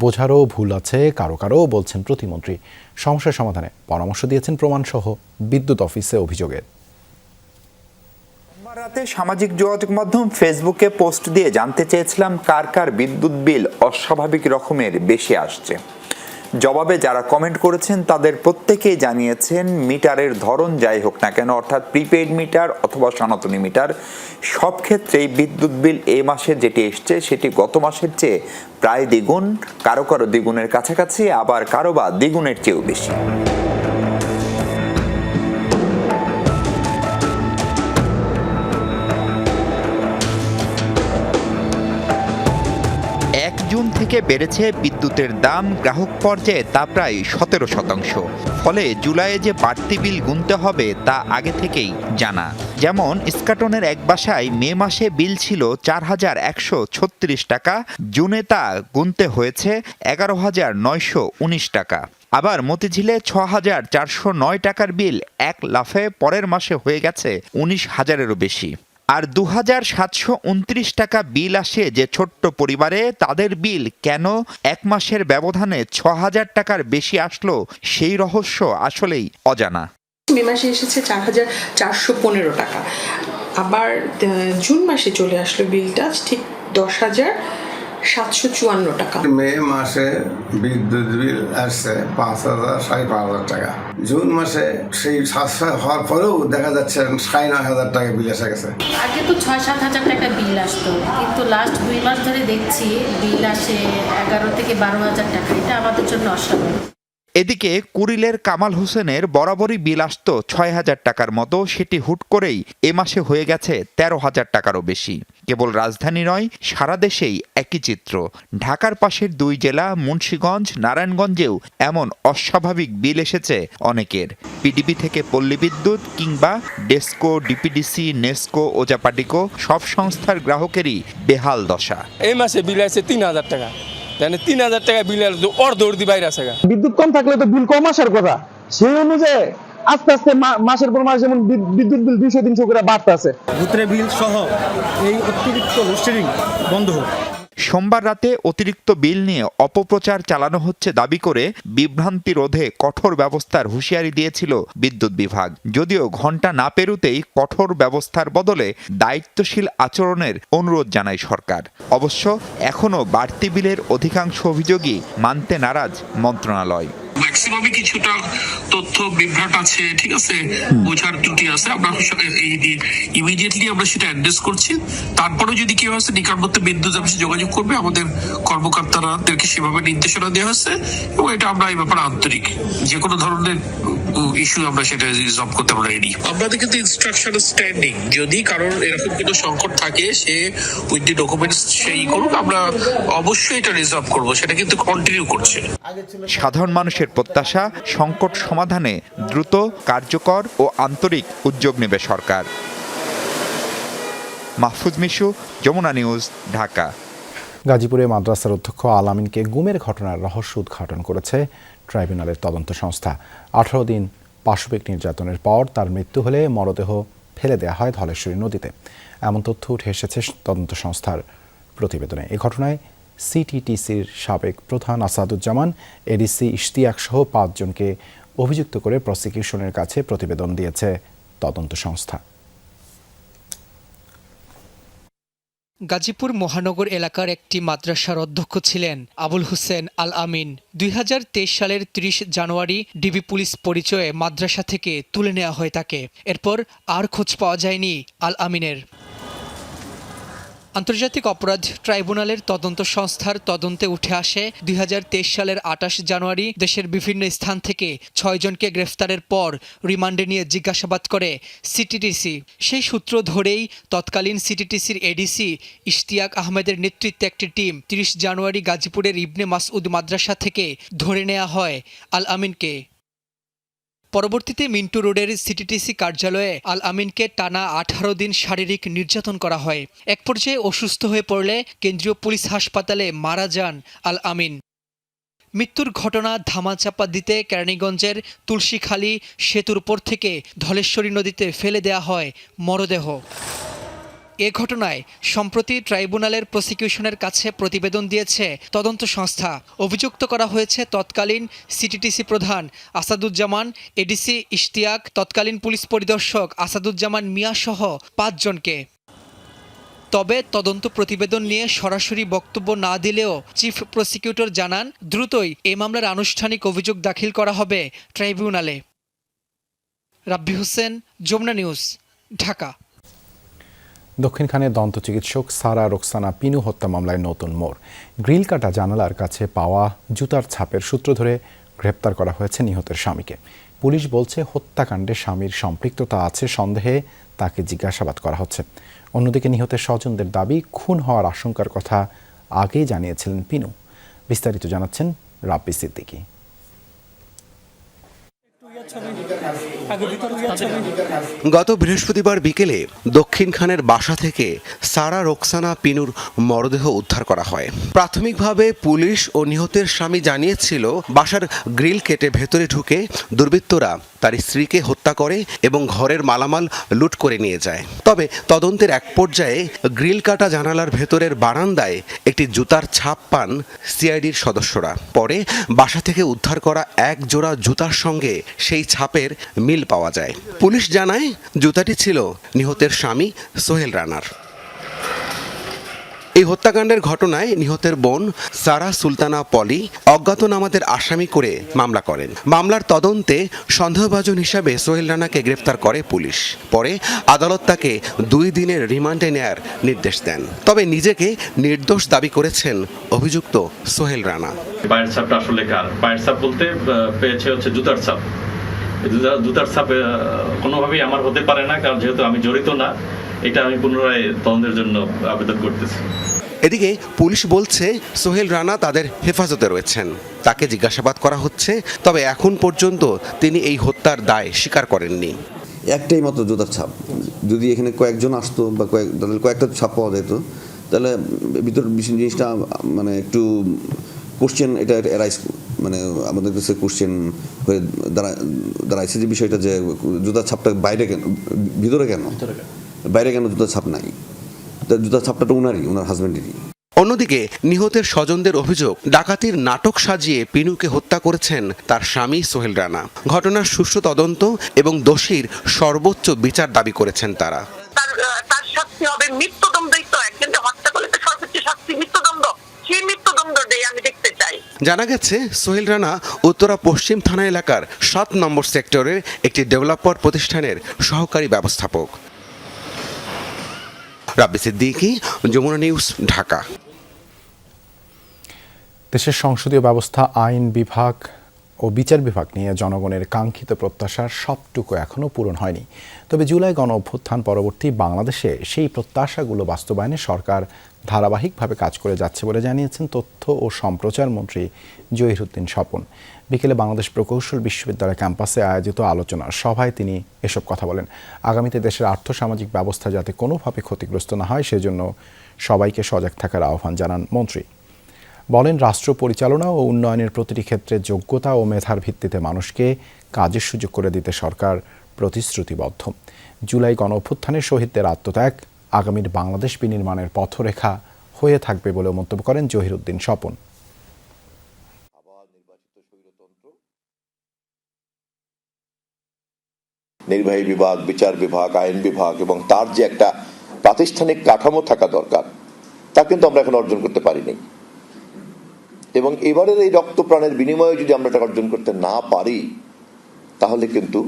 বোঝারও ভুল আছে কারো কারো, বলছেন প্রতিমন্ত্রী। সমস্যা সমাধানে পরামর্শ দিয়েছেন প্রমাণসহ বিদ্যুৎ অফিসে অভিযোগের। রাতে সামাজিক যোগাযোগ মাধ্যম ফেসবুকে পোস্ট দিয়ে জানতে চেয়েছিলাম কার কার বিদ্যুৎ বিল অস্বাভাবিক রকমের বেশি আসছে। জবাবে যারা কমেন্ট করেছেন তাদের প্রত্যেকেই জানিয়েছেন, মিটারের ধরন যাই হোক না কেন, অর্থাৎ প্রিপেইড মিটার অথবা সনাতনী মিটার, সব ক্ষেত্রেই বিদ্যুৎ বিল এই মাসে যেটি এসছে সেটি গত মাসের চেয়ে প্রায় দ্বিগুণ, কারো কারো দ্বিগুণের কাছাকাছি, আবার কারো বা দ্বিগুণের চেয়েও বেশি। জুন থেকে বেড়েছে বিদ্যুতের দাম, গ্রাহক পর্যায়ে তা প্রায় 17%। ফলে জুলাইয়ে যে বাড়তি বিল গুনতে হবে তা আগে থেকেই জানা। যেমন ইস্কাটনের এক বাসায় মে মাসে বিল ছিল 4136 টাকা, জুনে তা গুনতে হয়েছে 11,919 টাকা। আবার মতিঝিলে 6,409 টাকার বিল এক লাফে পরের মাসে হয়ে গেছে 19,000-এরও বেশি। আর 2,729 টাকা বিল আসে যে ছোট্ট পরিবারে, তাদের বিল কেন এক মাসের ব্যবধানে 6,000 টাকার বেশি আসলো, সেই রহস্য আসলেই অজানা। মে মাসে এসেছে 4,415 টাকা, আবার জুন মাসে চলে আসলো বিলটা ঠিক 10,754 টাকা। মে মাসে বিদ্যুৎ বিল আসছে 5,000-5,500 টাকা। জুন মাসে সেই 700 হওয়ার পরেও দেখা যাচ্ছে 9,500 টাকা বিল এসে গেছে। আগে তো 6-7 হাজার টাকা বিল আসতো, কিন্তু লাস্ট 2 মাস ধরে দেখছি বিল আসে 11 থেকে 12,000 টাকা। এটা আমাদের জন্য অস্বাভাবিক। এদিকে কুড়িলের কামাল হোসেনের বরাবরই বিল আসত 6,000 টাকার মতো, সেটি হুট করেই এ মাসে হয়ে গেছে 13,000 টাকারও বেশি। কেবল রাজধানী নয়, সারা দেশেই একই চিত্র। ঢাকার পাশের 2 জেলা মুন্সিগঞ্জ, নারায়ণগঞ্জেও এমন অস্বাভাবিক বিল এসেছে অনেকের। পিডিবি থেকে পল্লী বিদ্যুৎ কিংবা ডেসকো, ডিপিডিসি, নেসকো, ওজাপাটিকো সব সংস্থার গ্রাহকেরই বেহাল দশা। এই মাসে বিল আছে 3,000 টাকা, 3,000 টাকা বিল অর্ধি বাইরে আছে। বিদ্যুৎ কম থাকলে তো বিল কম আসার কথা, সেই অনুযায়ী আস্তে আস্তে মাসের পর মাস যেমন বিদ্যুৎ বিল 200-300 করে বাড়তে আছে। ভুতুরে বিল সহ এই অতিরিক্ত লোডশেডিং বন্ধ হোক। সোমবার রাতে অতিরিক্ত বিল নিয়ে অপপ্রচার চালানো হচ্ছে দাবি করে বিভ্রান্তি রোধে কঠোর ব্যবস্থার হুঁশিয়ারি দিয়েছিল বিদ্যুৎ বিভাগ। যদিও ঘণ্টা না পেরুতেই কঠোর ব্যবস্থার বদলে দায়িত্বশীল আচরণের অনুরোধ জানায় সরকার। অবশ্য এখনও বাড়তি বিলের অধিকাংশ অভিযোগই মানতে নারাজ মন্ত্রণালয়। ম্যাক্সিমামই কিছুটা তথ্য বিভ্রাট আছে, ঠিক আছে, বোঝার ত্রুটি আছে। আমরা ইমিডিয়েটলি আমরা সেটা অ্যাড্রেস করছি। তারপরে যদি কেউ আছে নিকটবর্তী বিদ্যুৎ অফিসে যোগাযোগ করবে, আমাদের কর্মকর্তাদেরকে সেভাবে নির্দেশনা দেওয়া হচ্ছে এবং এটা আমরা এই ব্যাপারে আন্তরিক। যে কোনো ধরনের ইস্যু আমরা সেটা রিজলভ করতে আমরা রেডি। আমাদের কিন্তু ইনস্ট্রাকশন স্ট্যান্ডিং, যদি কারোর এরকম কোনো সংকট থাকে সে উইথ দি ডকুমেন্টস সেই করুক, আমরা অবশ্যই এটা রিজলভ করবো, সেটা কিন্তু কন্টিনিউ করছে। সাধারণ মানুষের প্রত্যাশা, সংকট সমাধানে দ্রুত, কার্যকর ও আন্তরিক উদ্যোগ নেবে সরকার। মাহফুজ মিশু, যমুনা নিউজ, ঢাকা। গাজীপুরে মাদ্রাসার অধ্যক্ষ আল আমিনকে গুমের ঘটনার রহস্য উদ্ঘাটন করেছে ট্রাইব্যুনালের তদন্ত সংস্থা। 18 দিন পাশবিক নির্যাতনের পর তার মৃত্যু হলে মরদেহ ফেলে দেওয়া হয় ধলেশ্বরী নদীতে। এমন তথ্য উঠে এসেছে তদন্ত সংস্থার প্রতিবেদনে। এ ঘটনায় সিটিটিসির সাবেক প্রধান আসাদুজ্জামান, এডিসি ইশতিয়াক সহ 5 জনকে অভিযুক্ত করে প্রসিকিউশনের কাছে প্রতিবেদন দিয়েছে তদন্ত সংস্থা। গাজীপুর মহানগর এলাকার একটি মাদ্রাসার অধ্যক্ষ ছিলেন আবুল হোসেন আল আমিন। 2023 সালের 30 জানুয়ারি ডিবি পুলিশ পরিচয়ে মাদ্রাসা থেকে তুলে নেওয়া হয় তাকে। এরপর আর খোঁজ পাওয়া যায়নি আল আমিনের। আন্তর্জাতিক অপরাধ ট্রাইব্যুনালের তদন্ত সংস্থার তদন্তে উঠে আসে 2023 সালের 28 জানুয়ারি দেশের বিভিন্ন স্থান থেকে 6 জনকে গ্রেফতারের পর রিমান্ডে নিয়ে জিজ্ঞাসাবাদ করে সিটিটিসি। সেই সূত্র ধরেই তৎকালীন সিটিটিসির এডিসি ইশতিয়াক আহমেদের নেতৃত্বে একটি টিম 30 জানুয়ারি গাজীপুরের ইবনে মাসউদ মাদ্রাসা থেকে ধরে নেওয়া হয় আল আমিনকে। পরবর্তীতে মিন্টু রোডের সিটিটিসি কার্যালয়ে আল আমিনকে টানা 18 দিন শারীরিক নির্যাতন করা হয়। এক পর্যায়ে অসুস্থ হয়ে পড়লে কেন্দ্রীয় পুলিশ হাসপাতালে মারা যান আল আমিন। মৃত্যুর ঘটনা ধামাচাপা দিতে কেরানীগঞ্জের তুলসীখালী সেতুর উপর থেকে ধলেশ্বরী নদীতে ফেলে দেয়া হয় মরদেহ। এ ঘটনায় সম্প্রতি ট্রাইব্যুনালের প্রসিকিউশনের কাছে প্রতিবেদন দিয়েছে তদন্ত সংস্থা। অভিযুক্ত করা হয়েছে তৎকালীন সিটিটিসি প্রধান আসাদুজ্জামান, এডিসি ইশতিয়াক, তৎকালীন পুলিশ পরিদর্শক আসাদুজ্জামান মিয়া সহ 5 জনকে। তবে তদন্ত প্রতিবেদন নিয়ে সরাসরি বক্তব্য না দিলেও চিফ প্রসিকিউটর জানান, দ্রুতই এই মামলার আনুষ্ঠানিক অভিযোগ দাখিল করা হবে ট্রাইব্যুনালে। রাব্বি হোসেন, যমুনা নিউজ, ঢাকা। দক্ষিণখানের দন্ত চিকিৎসক সারা রোকসানা পিনু হত্যা মামলায় নতুন মোড়। গ্রিল কাটা জানালার কাছে পাওয়া জুতার ছাপের সূত্র ধরে গ্রেপ্তার করা হয়েছে নিহতের স্বামীকে। পুলিশ বলছে হত্যাকাণ্ডে স্বামীর সম্পৃক্ততা আছে সন্দেহে তাকে জিজ্ঞাসাবাদ করা হচ্ছে। অন্যদিকে নিহতের স্বজনদের দাবি, খুন হওয়ার আশঙ্কার কথা আগেই জানিয়েছিলেন পিনু। বিস্তারিত জানাচ্ছেন রাব্বি সিদ্দিকী। গত বৃহস্পতিবার বিকেলে দক্ষিণখানের বাসা থেকে সারা রোকসানা পিনুর মরদেহ উদ্ধার করা হয়। প্রাথমিকভাবে পুলিশ ও নিহতের স্বামী জানিয়েছিল বাসার গ্রিল কেটে ভেতরে ঢুকে দুর্বৃত্তরা তার স্ত্রীকে হত্যা করে এবং ঘরের মালামাল লুট করে নিয়ে যায়। তবে তদন্তের এক পর্যায়ে গ্রিল কাটা জানালার ভেতরের বারান্দায় একটি জুতার ছাপ পান সিআইডির সদস্যরা। পরে বাসা থেকে উদ্ধার করা এক জোড়া জুতার সঙ্গে সেই ছাপের মিল পাওয়া যায়। পুলিশ জানায় জুতাটি ছিল নিহতের স্বামী সোহেল রানার। এই হত্যাকাণ্ডের ঘটনায় নিহতের বোন সারা সুলতানা পলি অজ্ঞাতনামাদের আসামি করে মামলা করেন। মামলার তদন্তে সন্দেহভাজন হিসাবে সোহেল রানাকে গ্রেফতার করে পুলিশ। পরে আদালত তাকে 2 দিনের রিমান্ডে নেয়ার নির্দেশ দেন। তবে নিজেকে নির্দোষ দাবি করেছেন অভিযুক্ত সোহেল রানা। পায়ের ছাপটা আসলে কার? পায়ের ছাপ বলতে পেয়েছে হচ্ছে জুতার ছাপ। জুতার ছাপ কোনোভাবেই আমার হতে পারে না, কারণ যেহেতু আমি জড়িত না। এটা আমি পুনরায় তদন্তের জন্য আবেদন করতেছি। এদিকে পুলিশ বলছে সোহেল রানা তাদের হেফাজতে রয়েছেন, তাকে জিজ্ঞাসাবাদ করা হচ্ছে। তবে এখন পর্যন্ত তিনি এই হত্যার দায় স্বীকার করেননি। একটাই মাত্র জুতার ছাপ, যদি এখানে কয়েকজন আসতো বা কয়েকটা ছাপ পাওয়া যেত, তাহলে ভিতর জিনিসটা মানে একটু কোশ্চেন এটা এরাইজ, মানে আমাদের কাছে কোশ্চেন হয়ে দাঁড়াইছে যে বিষয়টা, যে জুতার ছাপটা বাইরে কেন, ভিতরে কেন, বাইরে কেন জুতার ছাপ নাই? জুতার ছাপটা তো ওনারই, ওনার হাজব্যান্ডেরই। অন্যদিকে নিহতের স্বজনদের অভিযোগ, ডাকাতির নাটক সাজিয়ে পিনুকে হত্যা করেছেন তার স্বামী সোহেল রানা। ঘটনার সুষ্ঠু তদন্ত এবং দোষীর সর্বোচ্চ বিচার দাবি করেছেন তারা। তার শাস্তি হবে মৃত্যুদণ্ডই, তো একজনকে হত্যা করলে তো সর্বোচ্চ শাস্তি মৃত্যুদণ্ড। সেই মৃত্যুদণ্ডটাই আমি দেখতে চাই। জানা গেছে সোহেল রানা উত্তরা পশ্চিম থানা এলাকার 7 নম্বর সেক্টরের একটি ডেভেলপার প্রতিষ্ঠানের সহকারী ব্যবস্থাপক। রাব্বি সিদ্দিকী, যমুনা নিউজ, ঢাকা। দেশের সংসদীয় ব্যবস্থা, আইন বিভাগ ও বিচার বিভাগ নিয়ে জনগণের কাঙ্ক্ষিত প্রত্যাশার সবটুকু এখনও পূরণ হয়নি। তবে জুলাই গণ অভ্যুত্থান পরবর্তী বাংলাদেশে সেই প্রত্যাশাগুলো বাস্তবায়নে সরকার ধারাবাহিকভাবে কাজ করে যাচ্ছে বলে জানিয়েছেন তথ্য ও সম্প্রচার মন্ত্রী জহিরুদ্দিন স্বপন। বিকেলে বাংলাদেশ প্রকৌশল বিশ্ববিদ্যালয় ক্যাম্পাসে আয়োজিত আলোচনা সভায় তিনি এসব কথা বলেন। আগামীতে দেশের আর্থসামাজিক ব্যবস্থা যাতে কোনোভাবে ক্ষতিগ্রস্ত না হয় সেজন্য সবাইকে সজাগ থাকার আহ্বান জানান মন্ত্রী। বলেন, রাষ্ট্র পরিচালনা ও উন্নয়নের প্রতিটি ক্ষেত্রে যোগ্যতা ও মেধার ভিত্তিতে মানুষকে কাজের সুযোগ করে দিতে সরকার প্রতিশ্রুতিবদ্ধ। জুলাই গণ অভ্যুত্থানের শহীদদের আত্মত্যাগ আগামীর বাংলাদেশ বিনির্মাণের পথরেখা হয়ে থাকবে বলে মন্তব্য করেন জহিরুদ্দিন স্বপন। নির্বাহী বিভাগ, বিচার বিভাগ, আইন বিভাগ এবং তার যে একটা প্রাতিষ্ঠানিক কাঠামো থাকা দরকার তা কিন্তু আমরা এখন অর্জন করতে পারিনি। এবং এবারের এই রক্ত প্রাণের বিনিময়ে যদি আমরা এটা অর্জন করতে না পারি তাহলে কিন্তু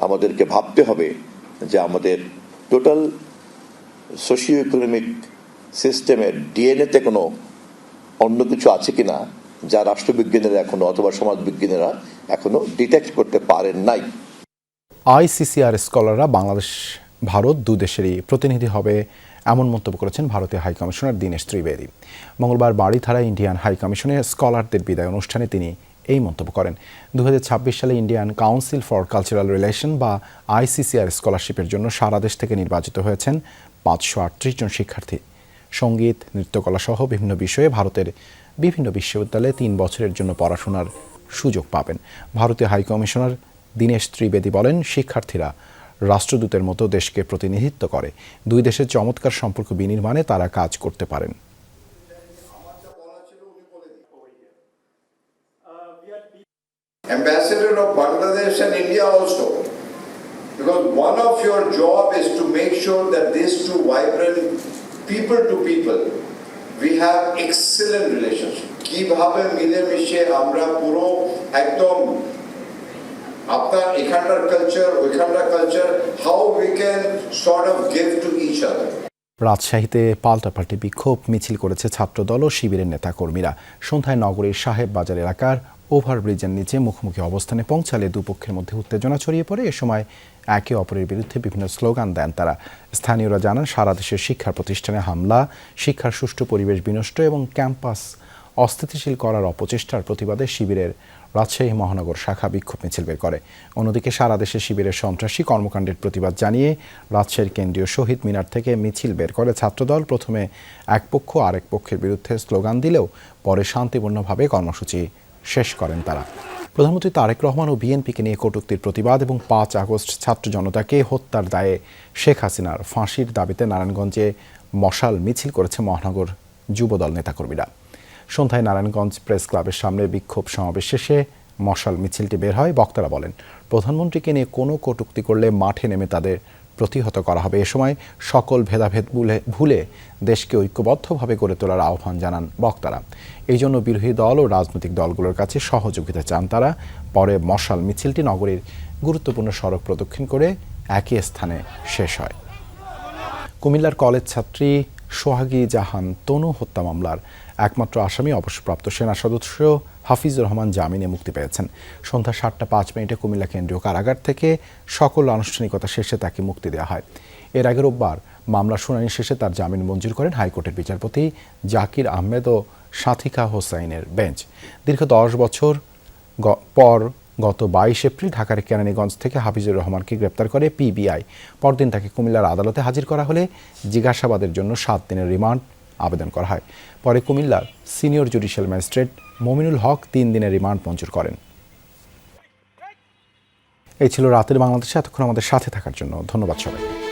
আমাদেরকে ভাবতে হবে যে আমাদের টোটাল সোশিও ইকোনমিক সিস্টেমের ডিএনএতে কোনো অন্য কিছু আছে কিনা যা রাষ্ট্রবিজ্ঞানীরা এখনো অথবা সমাজবিজ্ঞানীরা এখনো ডিটেক্ট করতে পারেন নাই। আইসিসিআর স্কলাররা বাংলাদেশ ভারত দু দেশেরই প্রতিনিধি হবে এমন মন্তব্য করেছেন ভারতীয় হাইকমিশনার দীনেশ ত্রিবেদী। মঙ্গলবার বাড়িধারা ইন্ডিয়ান হাইকমিশনের স্কলারদের বিদায় অনুষ্ঠানে তিনি এই মন্তব্য করেন। 2026 সালে Indian council for cultural relation বা আইসিসিআর স্কলারশিপের জন্য সারা দেশ থেকে নির্বাচিত হয়েছেন 538 জন শিক্ষার্থী। সঙ্গীত, নৃত্যকলা সহ বিভিন্ন বিষয়ে ভারতের বিভিন্ন বিশ্ববিদ্যালয়ে 3 বছরের জন্য পড়াশোনার সুযোগ পাবেন। ভারতীয় হাইকমিশনার দীনেশ ত্রিবেদী বলেন, শিক্ষার্থীরা রাষ্ট্রদূতের মতো দেশকে প্রতিনিধিত্ব করে। দুই দেশের চমৎকার সম্পর্ক বিনির্মাণে তারা কাজ করতে পারেন। Ambassador of Bangladesh and India also, because one of your job is to make sure that these two vibrant people to people, we have excellent relationship. কিভাবে মিলেমিশে আমরা পুরো একদম আপনার এখানকার কালচার ওইখানকার culture, how we can sort of give to each other. রাজশাহীতে পাল্টাপাল্টি বিক্ষোভ মিছিল করেছে ছাত্রদল ও শিবিরের নেতাকর্মীরা। সন্ধ্যায় নগরীর সাহেব বাজার এলাকার ওভারব্রিজের নিচে মুখোমুখি অবস্থানে পৌঁছালে দুপক্ষের মধ্যে উত্তেজনা ছড়িয়ে পড়ে। এ সময় একে অপরের বিরুদ্ধে বিভিন্ন স্লোগান দেন তারা। স্থানীয়রা জানান, সারা দেশের শিক্ষা প্রতিষ্ঠানে হামলা, শিক্ষার সুষ্ঠু পরিবেশ বিনষ্ট এবং ক্যাম্পাস অস্থিতিশীল করার অপচেষ্টার প্রতিবাদে শিবিরের রাজশাহী মহানগর শাখা বিক্ষোভ মিছিল বের করে। অন্যদিকে সারা দেশে শিবিরের সন্ত্রাসী কর্মকাণ্ডের প্রতিবাদ জানিয়ে রাজশাহীর কেন্দ্রীয় শহীদ মিনার থেকে মিছিল বের করে ছাত্রদল। প্রথমে এক পক্ষ আরেক পক্ষের বিরুদ্ধে স্লোগান দিলেও পরে শান্তিপূর্ণভাবে কর্মসূচি শেষ করেন তারা। প্রধানমন্ত্রী তারেক রহমান ও বিএনপিকে নিয়ে কটূক্তির প্রতিবাদ এবং 5 আগস্ট ছাত্র জনতাকে হত্যার দায়ে শেখ হাসিনার ফাঁসির দাবিতে নারায়ণগঞ্জে মশাল মিছিল করেছে মহানগর যুবদল নেতাকর্মীরা। সন্ধ্যায় নারায়ণগঞ্জ প্রেস ক্লাবের সামনে বিক্ষোভ সমাবেশ শেষে মশাল মিছিলটি বের হয়। বক্তারা বলেন, প্রধানমন্ত্রীকে নিয়ে কোনো কটূক্তি করলে মাঠে নেমে তাদের প্রতিহত করা হবে। এ সময় সকল ভেদাভেদ ভুলে দেশকে ঐক্যবদ্ধভাবে গড়ে তোলার আহ্বান জানান বক্তারা। এই জন্য বিরোধী দল ও রাজনৈতিক দলগুলোর কাছে সহযোগিতা চান তারা। পরে মশাল মিছিলটি নগরীর গুরুত্বপূর্ণ সড়ক প্রদক্ষিণ করে একই স্থানে শেষ হয়। কুমিল্লার কলেজ ছাত্রী সোহাগী জাহান তনু হত্যা মামলার একমাত্র আসামি অবসরপ্রাপ্ত সেনা সদস্য হাফিজুর রহমান জামিনে মুক্তি পেয়েছেন। সন্ধ্যা 7:05 কুমিল্লা কেন্দ্রীয় কারাগার থেকে সকল আনুষ্ঠানিকতা শেষে তাকে মুক্তি দেওয়া হয়। এর আগে রোববার মামলার শুনানি শেষে তার জামিন মঞ্জুর করেন হাইকোর্টের বিচারপতি জাকির আহমেদ ও সাথিকা হোসাইনের বেঞ্চ। দীর্ঘ 10 বছর পর গত 22 এপ্রিল ঢাকার কেরানীগঞ্জ থেকে হাফিজুর রহমানকে গ্রেপ্তার করে পিবিআই। পরদিন তাকে কুমিল্লার আদালতে হাজির করা হলে জিজ্ঞাসাবাদের জন্য 7 দিনের রিমান্ড আবেদন করা হয়। পরে কুমিল্লার senior judicial magistrate Mominul Haque 3 দিনের রিমান্ড মঞ্জুর করেন। এই ছিল রাতের বাংলাদেশে। এতক্ষণ আমাদের সাথে থাকার জন্য ধন্যবাদ সবাইকে।